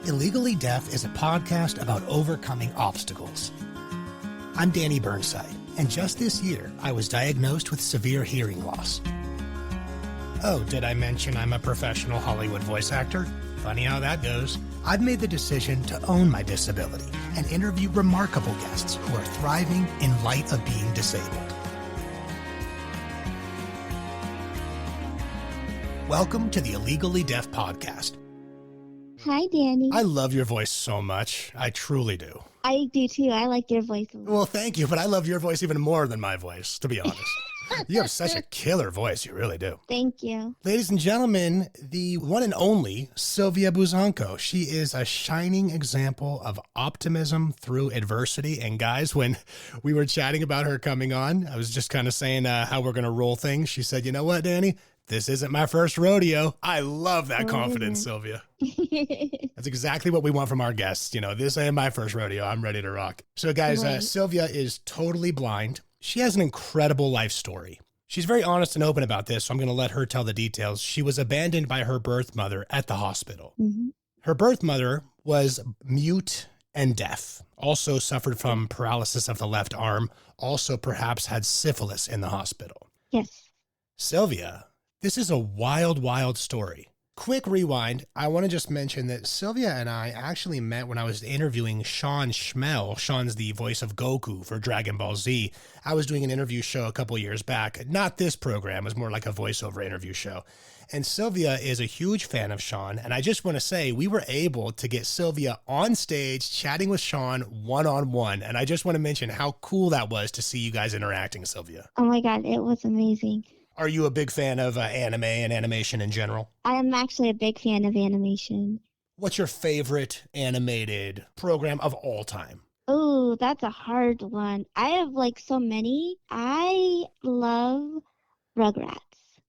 Illegally Deaf is a podcast about overcoming obstacles. I'm Danny Burnside, and just this year, I was diagnosed with severe hearing loss. Oh, did I mention I'm a professional Hollywood voice actor? Funny how that goes. I've made the decision to own my disability and interview remarkable guests who are thriving in light of being disabled. Welcome to the Illegally Deaf podcast. Hi, Danny. I love your voice so much. I truly do. I do too. I like your voice a lot. Well, thank you, but I love your voice even more than my voice, to be honest. You have such a killer voice. You really do. Thank you. Ladies and gentlemen, the one and only Silvia Buzzanco. She is a shining example of optimism through adversity. And guys, when we were chatting about her coming on, I was just kind of saying how we're going to roll things. She said, you know what, Danny? This isn't my first rodeo. I love that confidence, Silvia. That's exactly what we want from our guests. You know, this ain't my first rodeo. I'm ready to rock. So guys, Right. Silvia is totally blind. She has an incredible life story. She's very honest and open about this, so I'm going to let her tell the details. She was abandoned by her birth mother at the hospital. Mm-hmm. Her birth mother was mute and deaf, also suffered from paralysis of the left arm, also perhaps had syphilis in the hospital. Yes. Silvia, this is a wild, wild story. Quick rewind. I want to just mention that Silvia and I actually met when I was interviewing Sean Schmel. Sean's the voice of Goku for Dragon Ball Z. I was doing an interview show a couple years back. Not this program. It was more like a voiceover interview show. And Silvia is a huge fan of Sean. And I just want to say we were able to get Silvia on stage chatting with Sean one-on-one. And I just want to mention how cool that was to see you guys interacting, Silvia. Oh my God, it was amazing. Are you a big fan of anime and animation in general? I am actually a big fan of animation. What's your favorite animated program of all time? Oh, that's a hard one. I have like so many. I love Rugrats.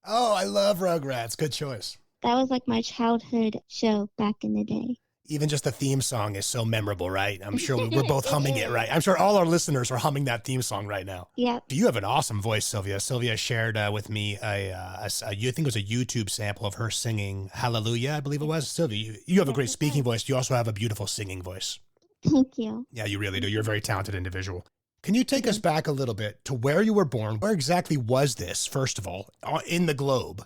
Oh, I love Rugrats. Good choice. That was like my childhood show back in the day. Even just the theme song is so memorable, right? I'm sure we're both humming it, right? I'm sure all our listeners are humming that theme song right now. Yep. You have an awesome voice, Silvia. Silvia shared with me I think it was a YouTube sample of her singing Hallelujah, I believe it was. Silvia, you have a great speaking voice. You also have a beautiful singing voice. Thank you. Yeah, you really do. You're a very talented individual. Can you take us back a little bit to where you were born? Where exactly was this, first of all, in the globe?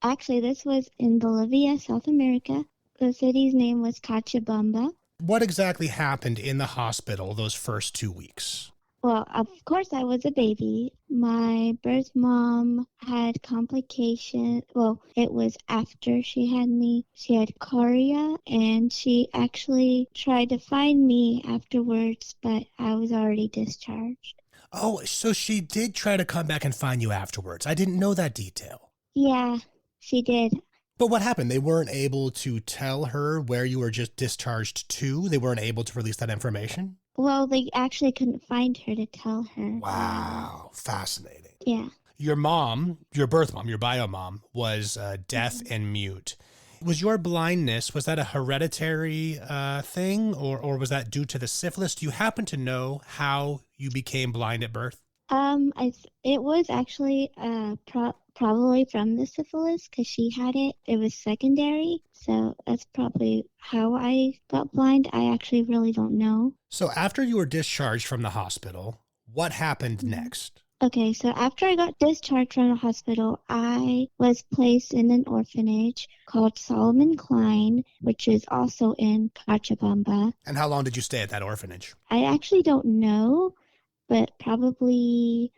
Actually, this was in Bolivia, South America. The city's name was Cochabamba. What exactly happened in the hospital those first 2 weeks? Well, of course, I was a baby. My birth mom had complications. Well, it was after she had me. She had chorea, and she actually tried to find me afterwards, but I was already discharged. Oh, so she did try to come back and find you afterwards. I didn't know that detail. Yeah, she did. But what happened? They weren't able to tell her where you were just discharged to? They weren't able to release that information? Well, they actually couldn't find her to tell her. Wow. Fascinating. Yeah. Your mom, your birth mom, your bio mom, was deaf and mute. Was your blindness, was that a hereditary thing, or was that due to the syphilis? Do you happen to know how you became blind at birth? It was actually probably from the syphilis because she had it. It was secondary, so that's probably how I got blind. I actually really don't know. So after you were discharged from the hospital, what happened next? Okay, so after I got discharged from the hospital, I was placed in an orphanage called Solomon Klein, which is also in Cochabamba. And how long did you stay at that orphanage? I actually don't know, but probably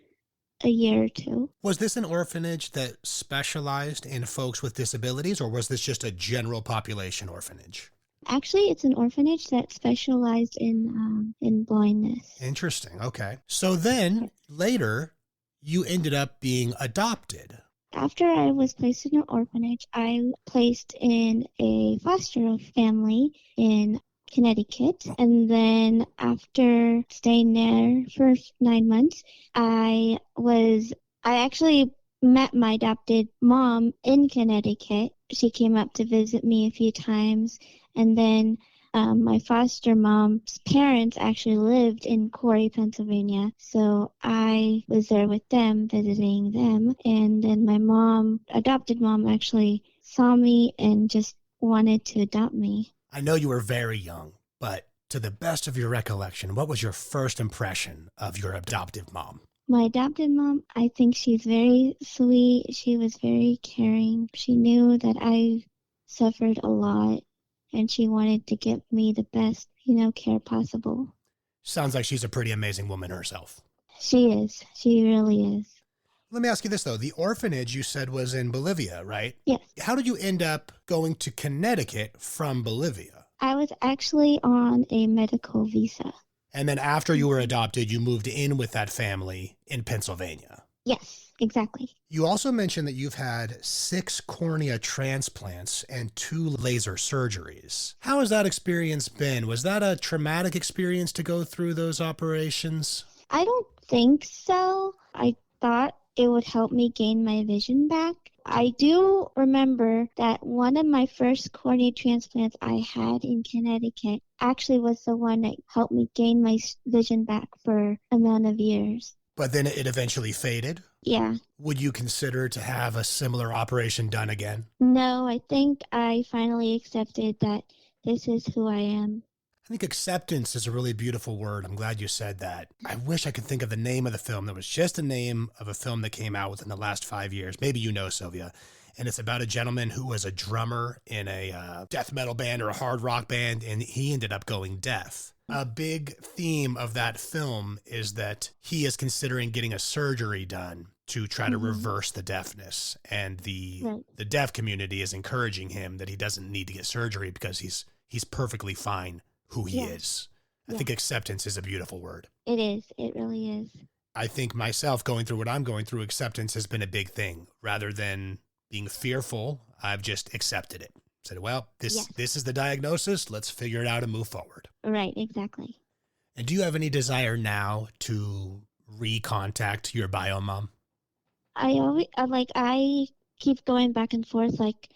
a year or two. Was this an orphanage that specialized in folks with disabilities, or was this just a general population orphanage? Actually, it's an orphanage that specialized in blindness. Interesting. Okay. So then later, you ended up being adopted. After I was placed in an orphanage, I placed in a foster family in Connecticut. And then after staying there for 9 months, I actually met my adopted mom in Connecticut. She came up to visit me a few times. And then my foster mom's parents actually lived in Corey, Pennsylvania. So I was there with them, visiting them. And then my adopted mom actually saw me and just wanted to adopt me. I know you were very young, but to the best of your recollection, what was your first impression of your adoptive mom? My adopted mom, I think she's very sweet. She was very caring. She knew that I suffered a lot and she wanted to give me the best, care possible. Sounds like she's a pretty amazing woman herself. She is. She really is. Let me ask you this, though. The orphanage you said was in Bolivia, right? Yes. How did you end up going to Connecticut from Bolivia? I was actually on a medical visa. And then after you were adopted, you moved in with that family in Pennsylvania. Yes, exactly. You also mentioned that you've had 6 cornea transplants and 2 laser surgeries. How has that experience been? Was that a traumatic experience to go through those operations? I don't think so. I thought it would help me gain my vision back. I do remember that one of my first cornea transplants I had in Connecticut actually was the one that helped me gain my vision back for an amount of years. But then it eventually faded? Yeah. Would you consider to have a similar operation done again? No, I think I finally accepted that this is who I am. I think acceptance is a really beautiful word. I'm glad you said that. I wish I could think of the name of the film. There was just the name of a film that came out within the last 5 years. Maybe you know, Silvia. And it's about a gentleman who was a drummer in a death metal band or a hard rock band, and he ended up going deaf. A big theme of that film is that he is considering getting a surgery done to try to reverse the deafness. And the deaf community is encouraging him that he doesn't need to get surgery because he's perfectly fine who he is. I think acceptance is a beautiful word. It is. It really is. I think myself going through what I'm going through, acceptance has been a big thing. Rather than being fearful, I've just accepted it. Said, well, this is the diagnosis. Let's figure it out and move forward. Right, exactly. And do you have any desire now to recontact your bio mom? I keep going back and forth, like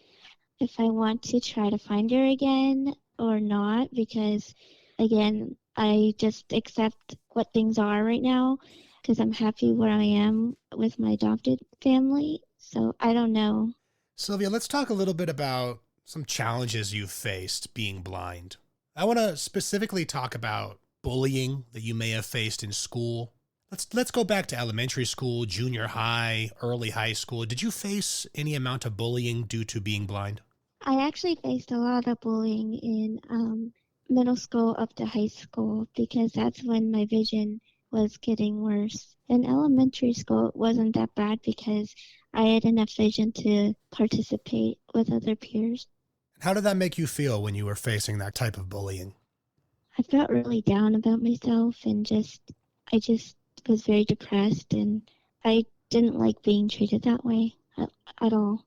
if I want to try to find her again or not, because again, I just accept what things are right now because I'm happy where I am with my adopted family. So I don't know. Silvia, let's talk a little bit about some challenges you've faced being blind. I want to specifically talk about bullying that you may have faced in school. Let's go back to elementary school, junior high, early high school. Did you face any amount of bullying due to being blind? I actually faced a lot of bullying in middle school up to high school because that's when my vision was getting worse. In elementary school, it wasn't that bad because I had enough vision to participate with other peers. How did that make you feel when you were facing that type of bullying? I felt really down about myself and I just was very depressed, and I didn't like being treated that way at all.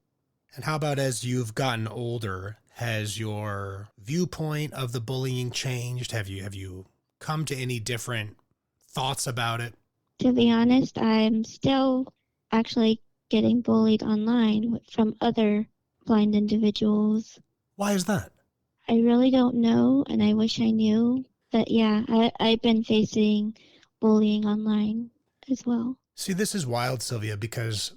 And how about as you've gotten older, has your viewpoint of the bullying changed? Have you come to any different thoughts about it? To be honest, I'm still actually getting bullied online from other blind individuals. Why is that? I really don't know, and I wish I knew. But yeah, I've been facing bullying online as well. See, this is wild, Silvia, because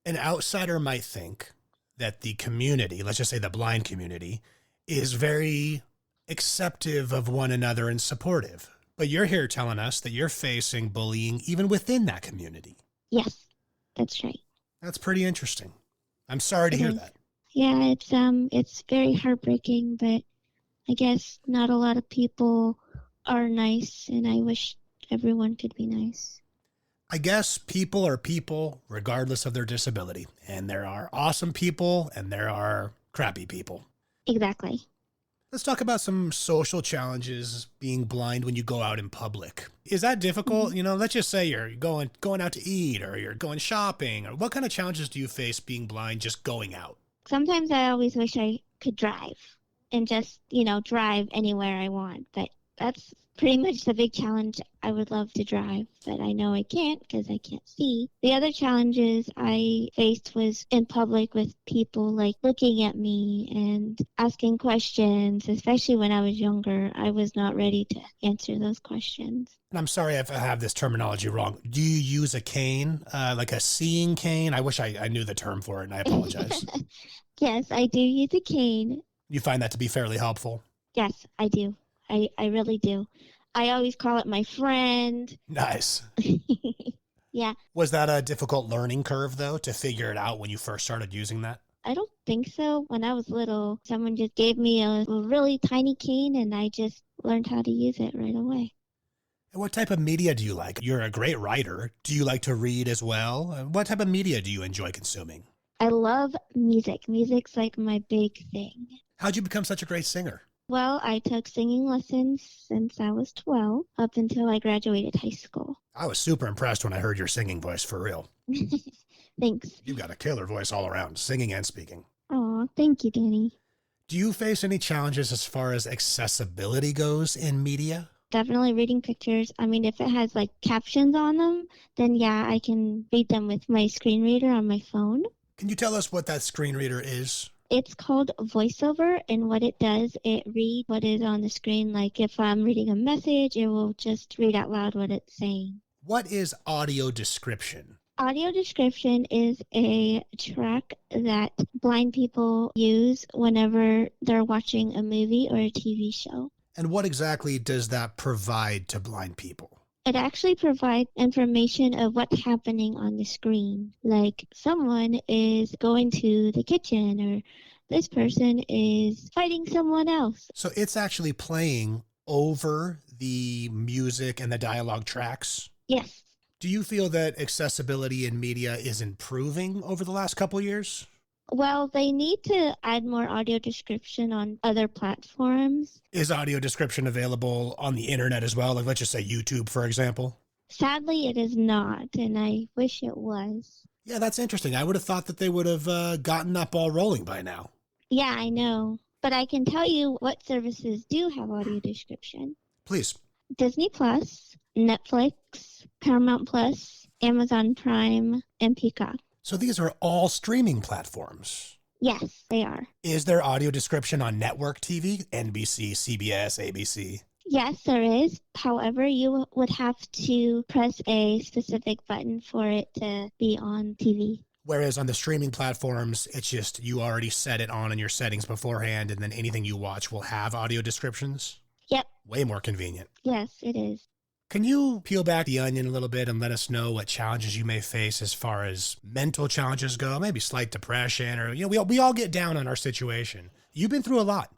an outsider might think that the community, let's just say the blind community, is very acceptive of one another and supportive. But you're here telling us that you're facing bullying even within that community. Yes, that's right. That's pretty interesting. I'm sorry to hear that. Yeah, it's very heartbreaking, but I guess not a lot of people are nice, and I wish everyone could be nice. I guess people are people regardless of their disability, and there are awesome people and there are crappy people. Exactly. Let's talk about some social challenges being blind when you go out in public. Is that difficult? You know, let's just say you're going out to eat or you're going shopping, or what kind of challenges do you face being blind just going out? Sometimes I always wish I could drive and just, drive anywhere I want. But that's pretty much the big challenge. I would love to drive, but I know I can't because I can't see. The other challenges I faced was in public with people like looking at me and asking questions, especially when I was younger. I was not ready to answer those questions. And I'm sorry if I have this terminology wrong. Do you use a cane, like a seeing cane? I wish I knew the term for it, and I apologize. Yes, I do use a cane. You find that to be fairly helpful? Yes, I do. I really do. I always call it my friend. Nice. Yeah, Was that a difficult learning curve, though, to figure it out when you first started using that? I don't think so. When I was little, someone just gave me a really tiny cane and I just learned how to use it right away. And what type of media do you like? You're a great writer. Do you like to read as well? What type of media do you enjoy consuming? I love music. Music's like my big thing. How'd you become such a great singer? Well, I took singing lessons since I was 12 up until I graduated high school. I was super impressed when I heard your singing voice, for real. Thanks. You've got a killer voice all around, singing and speaking. Aw, thank you, Danny. Do you face any challenges as far as accessibility goes in media? Definitely reading pictures. I mean, if it has like captions on them, then yeah, I can read them with my screen reader on my phone. Can you tell us what that screen reader is? It's called VoiceOver, and what it does, it reads what is on the screen. Like if I'm reading a message, it will just read out loud what it's saying. What is audio description? Audio description is a track that blind people use whenever they're watching a movie or a TV show. And what exactly does that provide to blind people? It actually provides information of what's happening on the screen. Like someone is going to the kitchen or this person is fighting someone else. So it's actually playing over the music and the dialogue tracks? Yes. Do you feel that accessibility in media is improving over the last couple of years? Well, they need to add more audio description on other platforms. Is audio description available on the internet as well? Like, let's just say YouTube, for example. Sadly, it is not, and I wish it was. Yeah, that's interesting. I would have thought that they would have gotten that ball rolling by now. Yeah, I know. But I can tell you what services do have audio description. Please. Disney Plus, Netflix, Paramount Plus, Amazon Prime, and Peacock. So these are all streaming platforms. Yes, they are. Is there audio description on network TV? NBC, CBS, ABC? Yes, there is. However, you would have to press a specific button for it to be on TV. Whereas on the streaming platforms, it's just you already set it on in your settings beforehand, and then anything you watch will have audio descriptions? Yep. Way more convenient. Yes, it is. Can you peel back the onion a little bit and let us know what challenges you may face as far as mental challenges go? Maybe slight depression or, we all get down on our situation. You've been through a lot.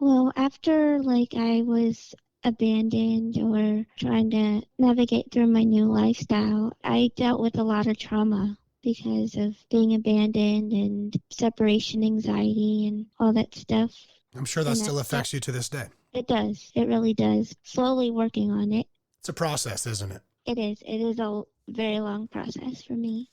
Well, after I was abandoned or trying to navigate through my new lifestyle, I dealt with a lot of trauma because of being abandoned and separation anxiety and all that stuff. I'm sure that still affects you to this day. It does. It really does. Slowly working on it. It's a process, isn't it? It is. It is a very long process for me.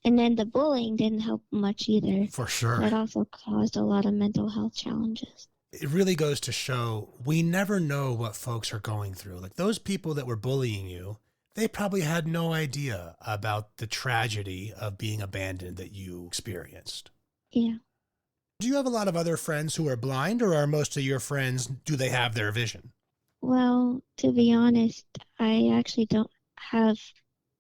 And then the bullying didn't help much either. For sure. It also caused a lot of mental health challenges. It really goes to show we never know what folks are going through. Like those people that were bullying you, they probably had no idea about the tragedy of being abandoned that you experienced. Yeah. Do you have a lot of other friends who are blind, or are most of your friends, do they have their vision? Well, to be honest, I actually don't have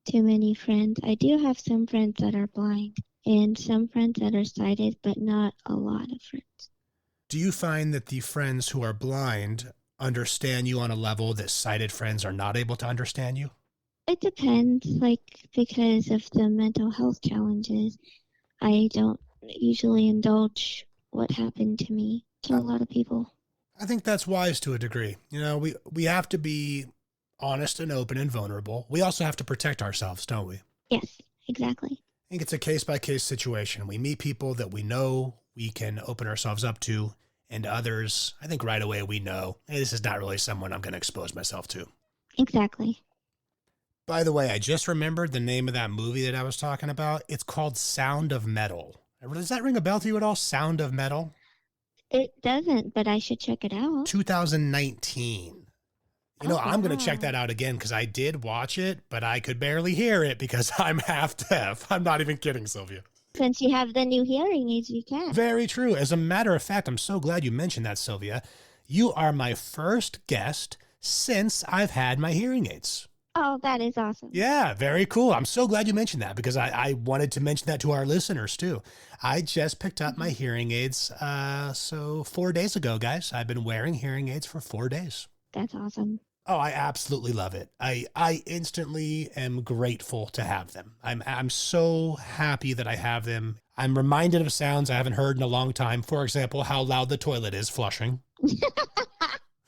too many friends. I do have some friends that are blind and some friends that are sighted, but not a lot of friends. Do you find that the friends who are blind understand you on a level that sighted friends are not able to understand you? It depends, because of the mental health challenges, I don't usually indulge what happened to me to a lot of people. I think that's wise to a degree. We have to be honest and open and vulnerable. We also have to protect ourselves, don't we? Yes, exactly. I think it's a case-by-case situation. We meet people that we know we can open ourselves up to, and others, I think right away we know, hey, this is not really someone I'm going to expose myself to. Exactly. By the way, I just remembered the name of that movie that I was talking about. It's called Sound of Metal. Does that ring a bell to you at all? Sound of Metal? It doesn't, but I should check it out. 2019. I'm going to check that out again because I did watch it, but I could barely hear it because I'm half deaf. I'm not even kidding, Silvia. Since you have the new hearing aids, you can. Very true. As a matter of fact, I'm so glad you mentioned that, Silvia. You are my first guest since I've had my hearing aids. Oh, that is awesome. Yeah, very cool. I'm so glad you mentioned that because I wanted to mention that to our listeners too. I just picked up my hearing aids. So 4 days ago, guys, I've been wearing hearing aids for 4 days. That's awesome. Oh, I absolutely love it. I instantly am grateful to have them. I'm so happy that I have them. I'm reminded of sounds I haven't heard in a long time. For example, how loud the toilet is flushing.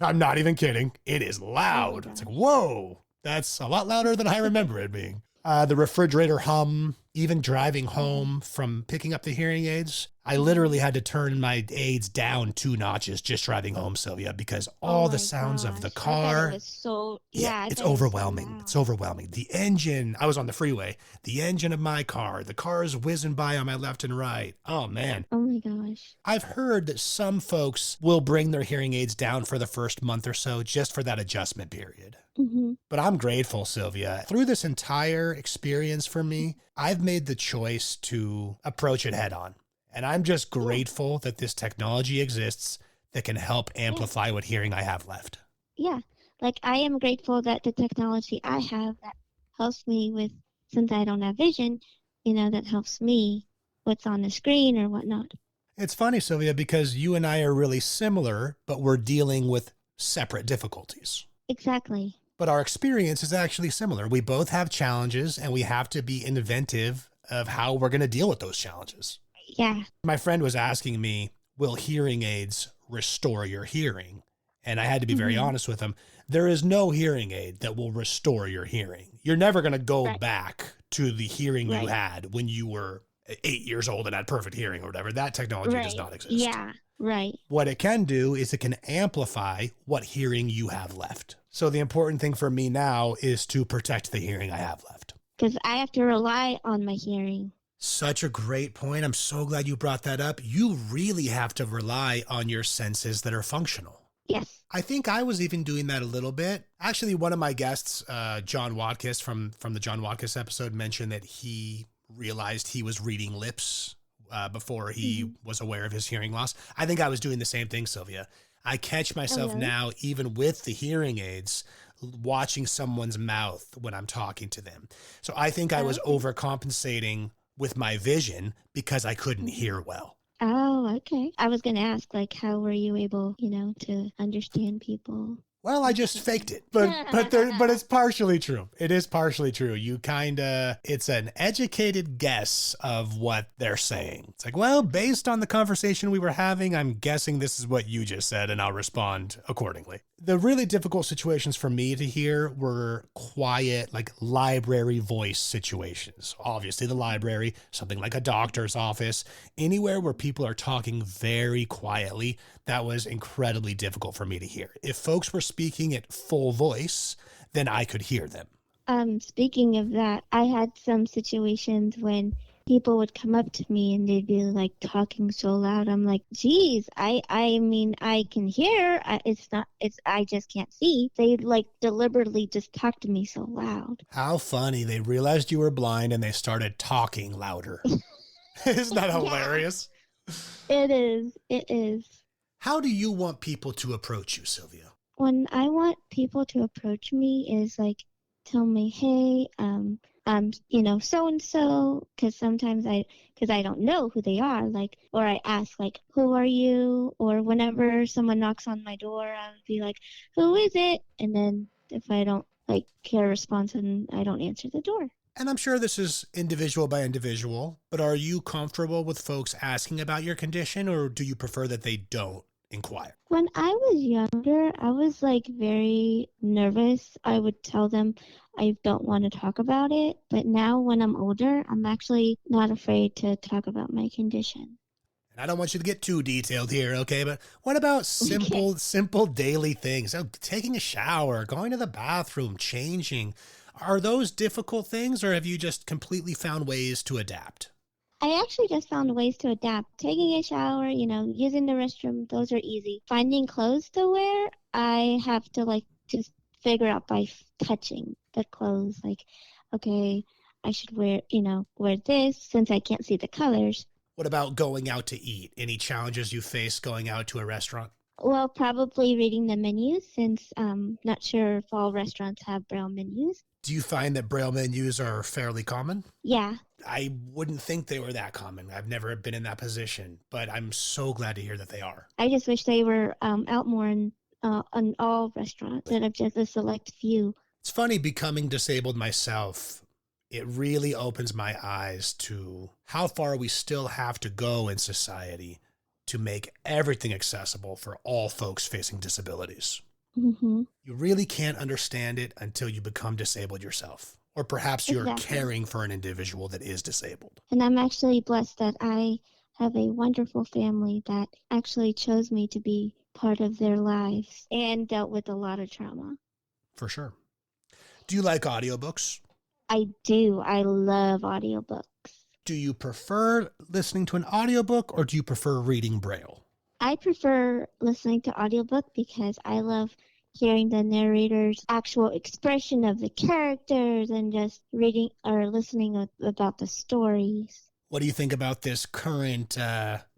I'm not even kidding. It is loud. It's like, whoa, that's a lot louder than I remember it being. The refrigerator hum, even driving home from picking up the hearing aids. I literally had to turn my aids down 2 notches just driving home, Silvia, because all the sounds of the car. It was so, It's overwhelming. It's overwhelming. The engine, I was on the freeway, the engine of my car, the cars whizzing by on my left and right. Oh, man. Oh, my gosh. I've heard that some folks will bring their hearing aids down for the first month or so just for that adjustment period. Mm-hmm. But I'm grateful, Silvia. Through this entire experience for me, I've made the choice to approach it head on. And I'm just grateful that this technology exists that can help amplify what hearing I have left. Yeah. Like, I am grateful that the technology I have that helps me with, since I don't have vision, that helps me what's on the screen or whatnot. It's funny, Silvia, because you and I are really similar, but we're dealing with separate difficulties. Exactly. But our experience is actually similar. We both have challenges and we have to be inventive of how we're going to deal with those challenges. Yeah. My friend was asking me, will hearing aids restore your hearing? And I had to be very honest with him. There is no hearing aid that will restore your hearing. You're never going to go back to the hearing you had when you were 8 years old and had perfect hearing or whatever. That technology does not exist. Yeah, right. What it can do is it can amplify what hearing you have left. So the important thing for me now is to protect the hearing I have left. Because I have to rely on my hearing. Such a great point. I'm so glad you brought that up. You really have to rely on your senses that are functional. Yes. I think I was even doing that a little bit. Actually, one of my guests, John Watkiss from the John Watkiss episode, mentioned that he realized he was reading lips before he was aware of his hearing loss. I think I was doing the same thing, Silvia. I catch myself now, even with the hearing aids, watching someone's mouth when I'm talking to them. So I think I was overcompensating with my vision because I couldn't hear well. Oh, okay. I was going to ask, like, how were you able, to understand people? Well, I just faked it, but it's partially true. It is partially true. It's an educated guess of what they're saying. It's like, well, based on the conversation we were having, I'm guessing this is what you just said, and I'll respond accordingly. The really difficult situations for me to hear were quiet, like library voice situations. Obviously the library, something like a doctor's office, anywhere where people are talking very quietly. That was incredibly difficult for me to hear. If folks were speaking at full voice, then I could hear them. Speaking of that, I had some situations when people would come up to me and they'd be like talking so loud. I'm like, geez, I mean, I can hear. I just can't see. They like deliberately just talk to me so loud. How funny. They realized you were blind and they started talking louder. Isn't that hilarious? It is. It is. How do you want people to approach you, Silvia? When I want people to approach me is like, tell me, hey, so-and-so, because sometimes because I don't know who they are, like, or I ask, like, who are you? Or whenever someone knocks on my door, I'll be like, who is it? And then if I don't, like, hear a response, and I don't answer the door. And I'm sure this is individual by individual, but are you comfortable with folks asking about your condition, or do you prefer that they don't inquire? When I was younger, I was like very nervous. I would tell them I don't want to talk about it. But now when I'm older, I'm actually not afraid to talk about my condition. And I don't want you to get too detailed here, okay? But what about simple daily things? Oh, taking a shower, going to the bathroom, changing. Are those difficult things, or have you just completely found ways to adapt? I actually just found ways to adapt. Taking a shower, using the restroom, those are easy. Finding clothes to wear, I have to like just figure out by touching the clothes. Like, okay, I should wear this since I can't see the colors. What about going out to eat? Any challenges you face going out to a restaurant? Well, probably reading the menus since I'm not sure if all restaurants have braille menus. Do you find that Braille menus are fairly common? Yeah, I wouldn't think they were that common. I've never been in that position, but I'm so glad to hear that they are. I just wish they were out more in all restaurants instead of just a select few. It's funny becoming disabled myself. It really opens my eyes to how far we still have to go in society to make everything accessible for all folks facing disabilities. Mm-hmm. You really can't understand it until you become disabled yourself. Or perhaps you're Exactly. caring for an individual that is disabled. And I'm actually blessed that I have a wonderful family that actually chose me to be part of their lives and dealt with a lot of trauma. For sure. Do you like audiobooks? I do. I love audiobooks. Do you prefer listening to an audiobook or do you prefer reading Braille? I prefer listening to audiobook because I love hearing the narrator's actual expression of the characters and just reading or listening about the stories. What do you think about this current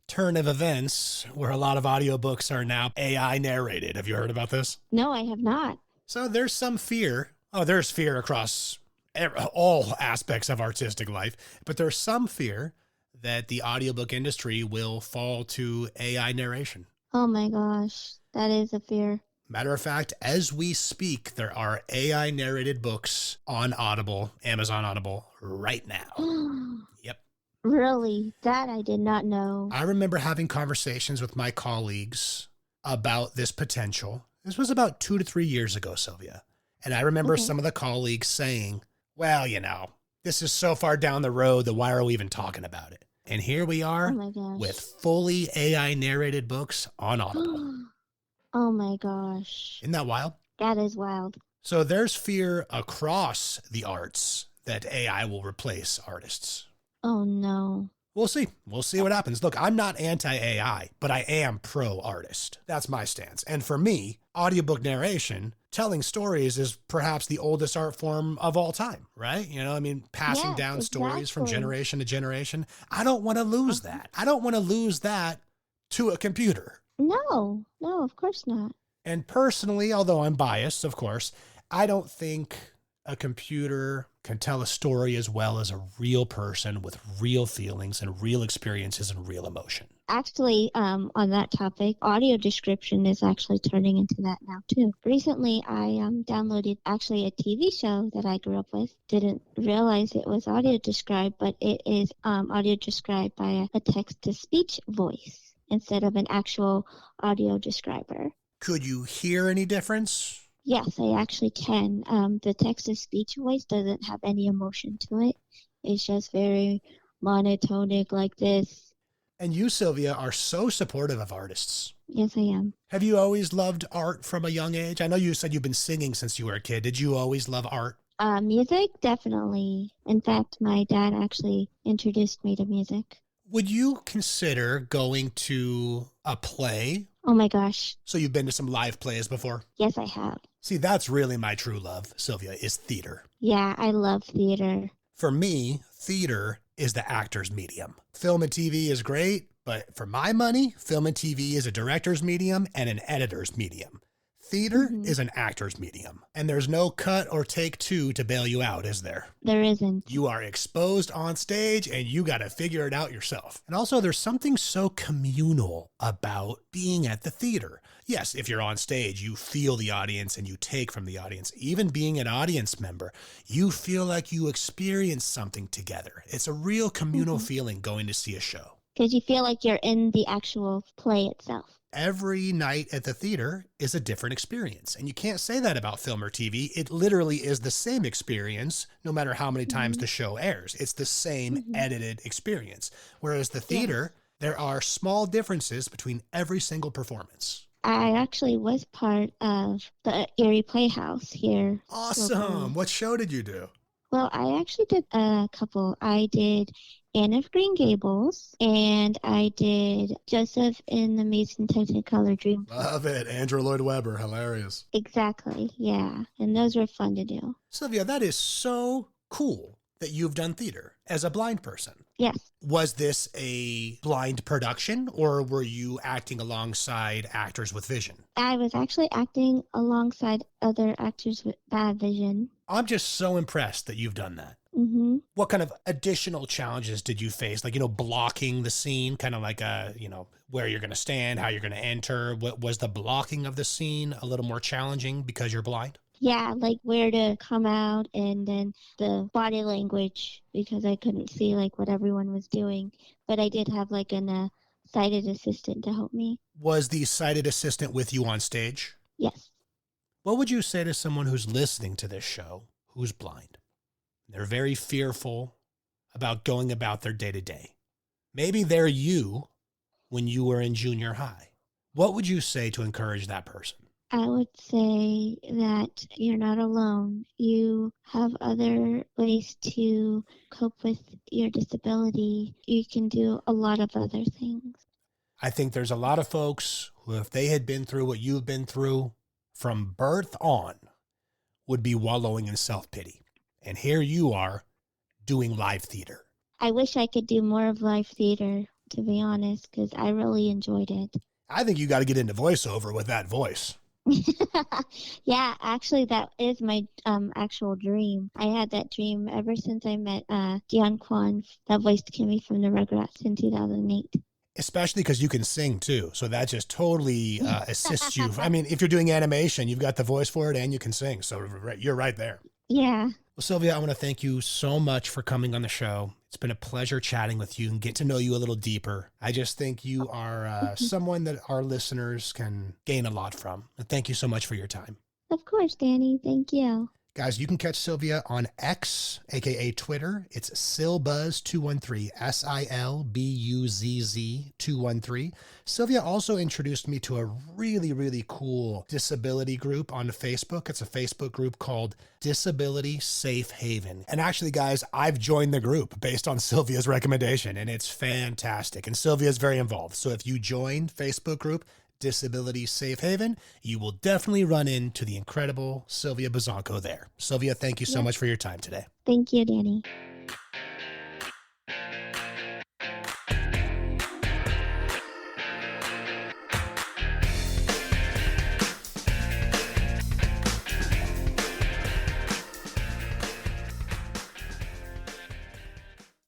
turn of events where a lot of audiobooks are now AI narrated? Have you heard about this? No, I have not. So there's some fear. Oh, there's fear across all aspects of artistic life, but there's some fear that the audiobook industry will fall to AI narration. Oh my gosh, that is a fear. Matter of fact, as we speak, there are AI narrated books on Audible, Amazon Audible, right now. Yep. Really? That I did not know. I remember having conversations with my colleagues about this potential. This was about 2 to 3 years ago, Silvia. And I remember some of the colleagues saying, well, this is so far down the road that why are we even talking about it? And here we are Oh my gosh. with fully AI narrated books on Audible. Oh my gosh. Isn't that wild? That is wild. So there's fear across the arts that AI will replace artists. Oh no. We'll see. We'll see what happens. Look, I'm not anti-AI, but I am pro-artist. That's my stance. And for me, audiobook narration, telling stories is perhaps the oldest art form of all time, right? Passing Yes, down stories from exactly. generation to generation. I don't want to lose that. I don't want to lose that to a computer. No, of course not. And personally, although I'm biased, of course, I don't think a computer can tell a story as well as a real person with real feelings and real experiences and real emotion. Actually, on that topic, audio description is actually turning into that now too. Recently, I downloaded actually a TV show that I grew up with. Didn't realize it was audio described, but it is audio described by a text-to-speech voice instead of an actual audio describer. Could you hear any difference? Yes, I actually can. The text-to-speech voice doesn't have any emotion to it. It's just very monotonic like this. And you, Silvia, are so supportive of artists. Yes, I am. Have you always loved art from a young age? I know you said you've been singing since you were a kid. Did you always love art? Music, definitely. In fact, my dad actually introduced me to music. Would you consider going to a play? Oh my gosh. So you've been to some live plays before? Yes, I have. See, that's really my true love, Silvia, is theater. Yeah, I love theater. For me, theater is the actor's medium. Film and TV is great, but for my money, film and TV is a director's medium and an editor's medium. Theater is an actor's medium, and there's no cut or take two to bail you out, is there? There isn't. You are exposed on stage and you got to figure it out yourself. And also there's something so communal about being at the theater. Yes, if you're on stage, you feel the audience and you take from the audience. Even being an audience member, you feel like you experience something together. It's a real communal feeling going to see a show. Because you feel like you're in the actual play itself. Every night at the theater is a different experience. And you can't say that about film or TV. It literally is the same experience, no matter how many times the show airs. It's the same edited experience. Whereas the theater, there are small differences between every single performance. I actually was part of the Erie Playhouse here. Awesome. locally. What show did you do? Well, I actually did a couple. I did Anne of Green Gables, and I did Joseph in the Amazing Technicolor Dream. Love it. Andrew Lloyd Webber. Hilarious. Exactly, yeah. And those were fun to do. Sylvia, that is so cool that you've done theater as a blind person. Yes. Was this a blind production or were you acting alongside actors with vision? I was actually acting alongside other actors with bad vision. I'm just so impressed that you've done that. Mm-hmm. What kind of additional challenges did you face? Like, blocking the scene, kind of like, where you're going to stand, how you're going to enter. What was the blocking of the scene a little more challenging because you're blind? Yeah, like where to come out, and then the body language, because I couldn't see like what everyone was doing. But I did have like a sighted assistant to help me. Was the sighted assistant with you on stage? Yes. What would you say to someone who's listening to this show who's blind? They're very fearful about going about their day-to-day. Maybe they're you when you were in junior high. What would you say to encourage that person? I would say that you're not alone. You have other ways to cope with your disability. You can do a lot of other things. I think there's a lot of folks who, if they had been through what you've been through from birth on, would be wallowing in self-pity. And here you are doing live theater. I wish I could do more of live theater, to be honest, because I really enjoyed it. I think you got to get into voiceover with that voice. Yeah, actually, that is my actual dream. I had that dream ever since I met Dion Kwan, that voiced Kimmy from the Rugrats in 2008. Especially because you can sing too. So that just totally assists you. I mean, if you're doing animation, you've got the voice for it and you can sing. So you're right there. Yeah. Well, Silvia, I want to thank you so much for coming on the show. It's been a pleasure chatting with you and get to know you a little deeper. I just think you are someone that our listeners can gain a lot from. And thank you so much for your time. Of course, Danny. Thank you. Guys, you can catch Silvia on X, aka Twitter. It's SilBuzz213, SILBUZZ213. Silvia also introduced me to a really, really cool disability group on Facebook. It's a Facebook group called Disability Safe Haven. And actually, guys, I've joined the group based on Silvia's recommendation, and it's fantastic. And Silvia's very involved. So if you join Facebook group Disability Safe Haven, you will definitely run into the incredible Silvia Buzzanco there. Silvia, thank you so much for your time today. Thank you, Danny.